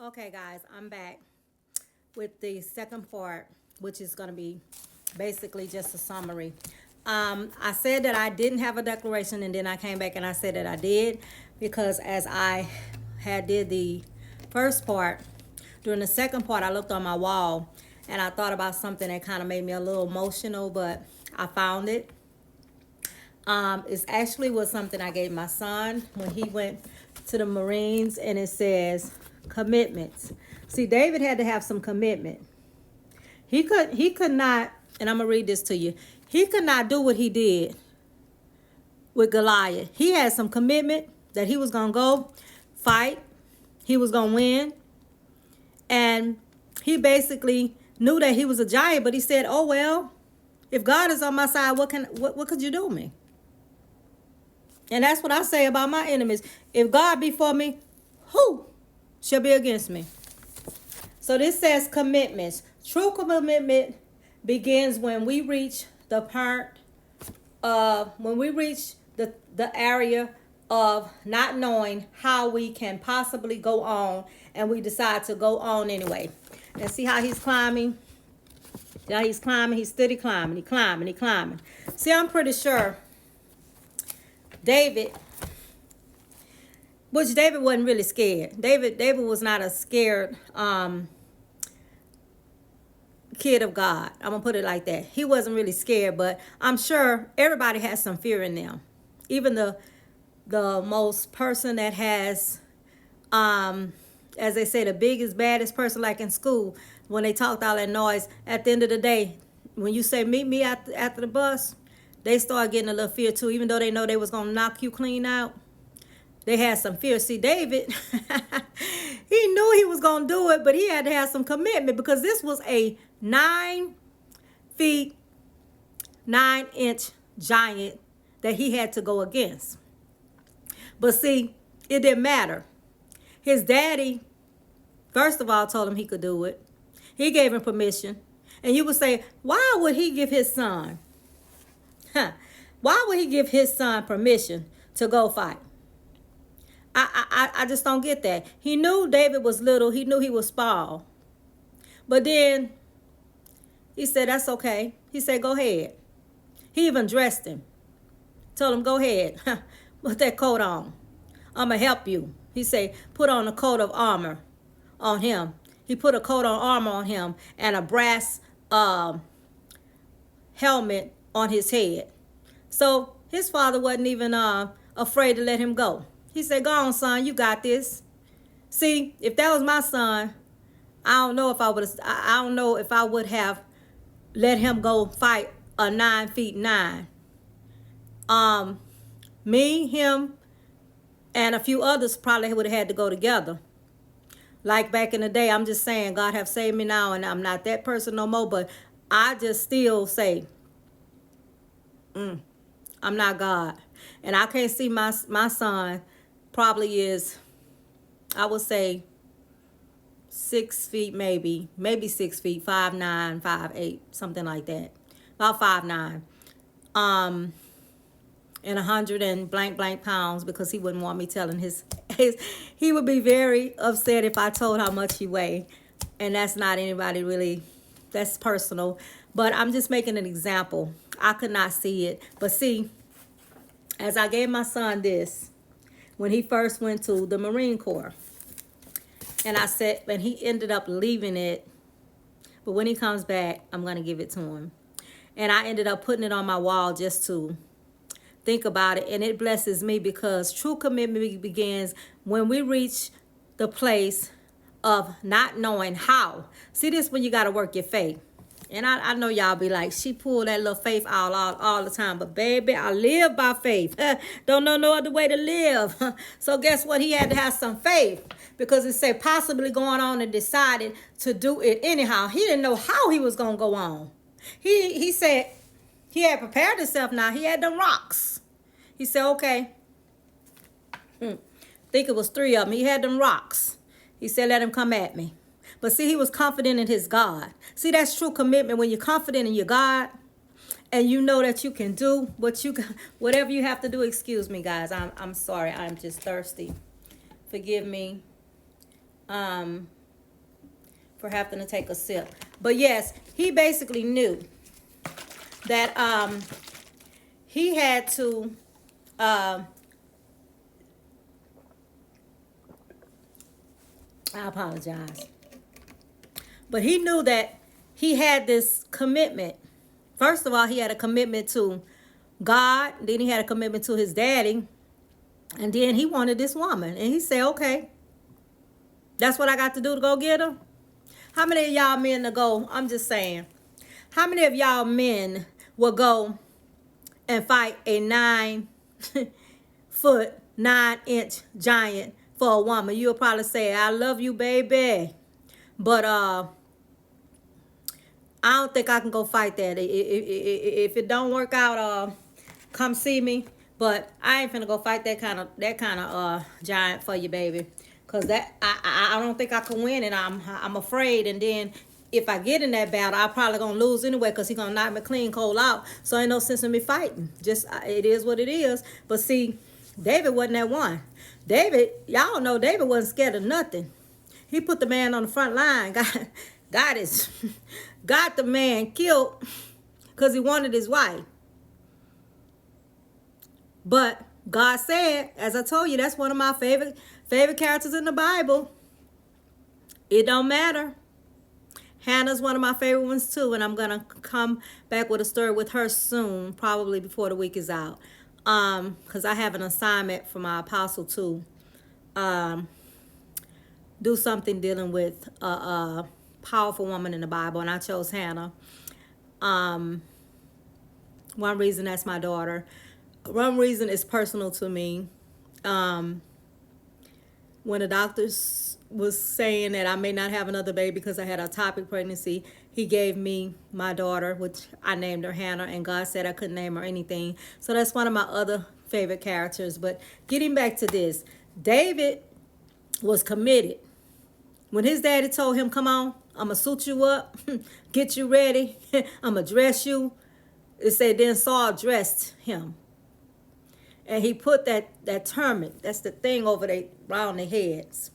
Okay, guys, I'm back with the second part, which is going to be basically just a summary. I said that I didn't have a declaration, and then I came back and I said that I did, because as I had did the first part, during the second part, I looked on my wall and I thought about something that kind of made me a little emotional, but I found it. It's actually was something I gave my son when he went to the Marines, and it says commitments. See, David had to have some commitment. He could not, and I'm gonna read this to you. He could not do what he did with Goliath. He had some commitment that he was gonna go fight. He was gonna win, and he basically knew that he was a giant. But he said, "Oh well, if God is on my side, what could you do to me?" And that's what I say about my enemies. If God be for me, who shall be against me? So this says commitments. True commitment begins when we reach the part of, when we reach the area of not knowing how we can possibly go on, and we decide to go on anyway. And see how he's climbing? Yeah, he's climbing, he's steady climbing, he climbing. See, I'm pretty sure David, which David wasn't really scared. David was not a scared kid of God. I'm gonna put it like that. He wasn't really scared, but I'm sure everybody has some fear in them. Even the most person that has, as they say, the biggest, baddest person, like in school, when they talked all that noise, at the end of the day, when you say meet me after the bus, they start getting a little fear too, even though they know they was gonna knock you clean out. They had some fear. See, David, he knew he was gonna do it, but he had to have some commitment, because this was a 9 feet 9-inch giant that he had to go against. But see, it didn't matter. His daddy, first of all, told him he could do it. He gave him permission. And you would say, why would he give his son? Why would he give his son permission to go fight? I just don't get that. He knew David was little. He knew he was small. But then he said, that's okay. He said, go ahead. He even dressed him. Told him, go ahead. Put that coat on. I'm going to help you. He said, put on a coat of armor on him. He put a coat of armor on him and a brass helmet on his head. So his father wasn't even afraid to let him go. He said, go on, son, you got this. See, if that was my son, I don't know if I would have let him go fight a 9 feet 9. Me, him, and a few others probably would have had to go together. Like back in the day, I'm just saying, God have saved me now, and I'm not that person no more, but I just still say, I'm not God. And I can't see my son probably is, I would say, 6 feet, maybe 6 feet, 5'9", 5'8", something like that. About 5'9". And 100 and blank pounds, because he wouldn't want me telling his he would be very upset if I told how much he weighed. And that's not anybody really, that's personal. But I'm just making an example. I could not see it. But see, as I gave my son this, when he first went to the Marine Corps, and I said, and he ended up leaving it, but when he comes back, I'm going to give it to him. And I ended up putting it on my wall just to think about it, and it blesses me, because true commitment begins when we reach the place of not knowing how. See, this when you got to work your faith. And I know y'all be like, she pulled that little faith out all the time. But baby, I live by faith. Don't know no other way to live. So guess what? He had to have some faith, because it said possibly going on, and decided to do it anyhow. He didn't know how he was going to go on. He said he had prepared himself now. He had them rocks. He said, okay. Think it was 3 of them. He had them rocks. He said, let him come at me. But see, he was confident in his God. See, that's true commitment, when you're confident in your God, and you know that you can do whatever you have to do. Excuse me, guys. I'm sorry. I'm just thirsty. Forgive me. for having to take a sip. But yes, he basically knew that he had to I apologize. But he knew that he had this commitment. First of all, he had a commitment to God. Then he had a commitment to his daddy. And then he wanted this woman. And he said, okay, that's what I got to do to go get her. How many of y'all men to go? I'm just saying. How many of y'all men will go and fight a 9-foot, 9-inch giant for a woman? You'll probably say, I love you, baby. But I don't think I can go fight that. If it don't work out, come see me. But I ain't finna go fight that kind of giant for you, baby. Cause that I don't think I can win, and I'm afraid. And then if I get in that battle, I'm probably gonna lose anyway, cause he gonna knock me clean cold out. So ain't no sense in me fighting. Just it is what it is. But see, David wasn't that one. David, y'all know David wasn't scared of nothing. He put the man on the front line. Got the man killed because he wanted his wife. But God said, as I told you, that's one of my favorite characters in the Bible. It don't matter. Hannah's one of my favorite ones too, and I'm gonna come back with a story with her soon, probably before the week is out. Because I have an assignment for my apostle to do something dealing with a powerful woman in the Bible, and I chose Hannah. One reason, that's my daughter. One reason is personal to me. When the doctors was saying that I may not have another baby because I had a ectopic pregnancy, he gave me my daughter, which I named her Hannah, and God said I couldn't name her anything. So that's one of my other favorite characters. But getting back to this, David was committed. When his daddy told him, come on, I'm going to suit you up, get you ready, I'm going to dress you. It said then Saul dressed him. And he put that turban, that's the thing over around their heads.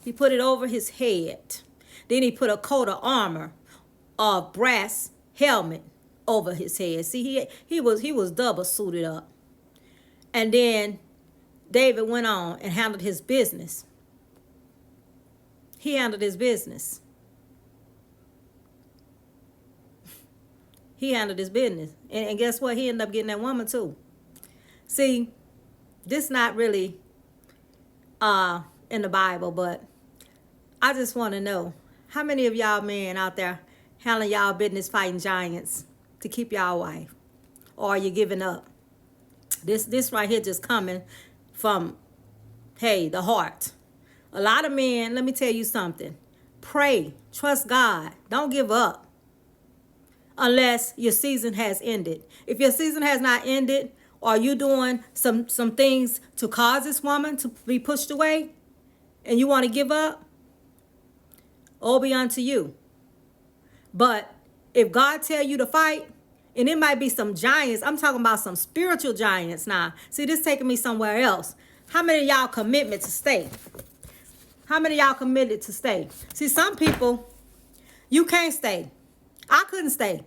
He put it over his head. Then he put a coat of armor, a brass helmet over his head. See, he was double suited up. And then David went on and handled his business. He handled his business. He handled his business. And guess what? He ended up getting that woman too. See, this not really in the Bible, but I just want to know, how many of y'all men out there handling y'all business fighting giants to keep y'all wife? Or are you giving up? This right here just coming from, hey, the heart. A lot of men, let me tell you something. Pray. Trust God. Don't give up unless your season has ended. If your season has not ended, or you doing some things to cause this woman to be pushed away, and you want to give up, all be unto you. But if God tell you to fight, and it might be some giants, I'm talking about some spiritual giants now. See, this taking me somewhere else. How many of y'all commitment to stay? How many of y'all committed to stay? See, some people, you can't stay. I couldn't stay.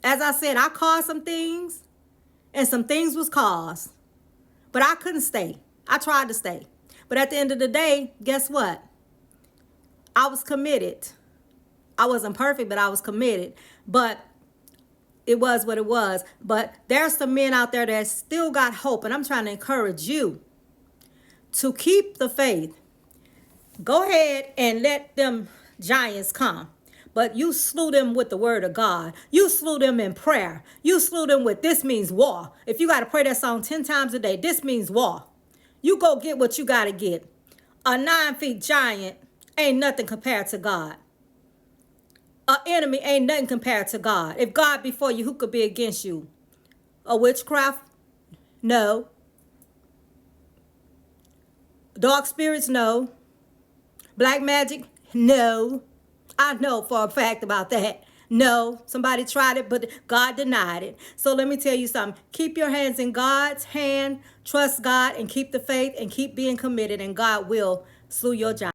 As I said, I caused some things, and some things was caused. But I couldn't stay. I tried to stay. But at the end of the day, guess what? I was committed. I wasn't perfect, but I was committed. But it was what it was. But there's some men out there that still got hope, and I'm trying to encourage you to keep the faith. Go ahead and let them giants come. But you slew them with the word of God. You slew them in prayer. You slew them with this means war. If you got to pray that song 10 times a day, this means war. You go get what you got to get. A 9-foot giant ain't nothing compared to God. An enemy ain't nothing compared to God. If God be for you, who could be against you? A witchcraft? No. Dark spirits? No. Black magic? No. I know for a fact about that. No, somebody tried it, but God denied it. So let me tell you something. Keep your hands in God's hand. Trust God and keep the faith and keep being committed, and God will slew your giant.